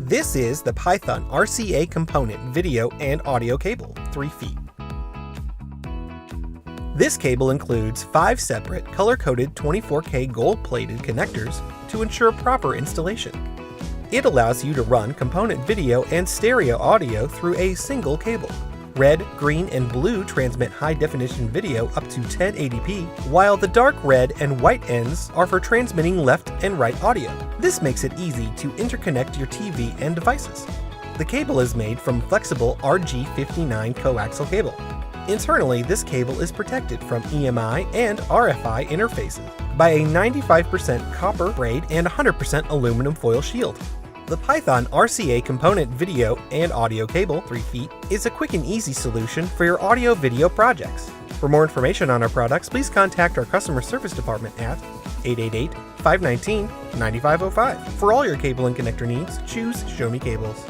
This is the Python RCA component video and audio cable, 3 feet. This cable includes 5 separate color-coded 24K gold-plated connectors to ensure proper installation. It allows you to run component video and stereo audio through a single cable. Red, green, and blue transmit high-definition video up to 1080p, while the dark red and white ends are for transmitting left and right audio. This makes it easy to interconnect your TV and devices. The cable is made from flexible RG59 coaxial cable. Internally, this cable is protected from EMI and RFI interfaces by a 95% copper braid and 100% aluminum foil shield. The Python RCA component video and audio cable, 3 feet, is a quick and easy solution for your audio-video projects. For more information on our products, please contact our customer service department at 888-519-9505. For all your cable and connector needs, choose Show Me Cables.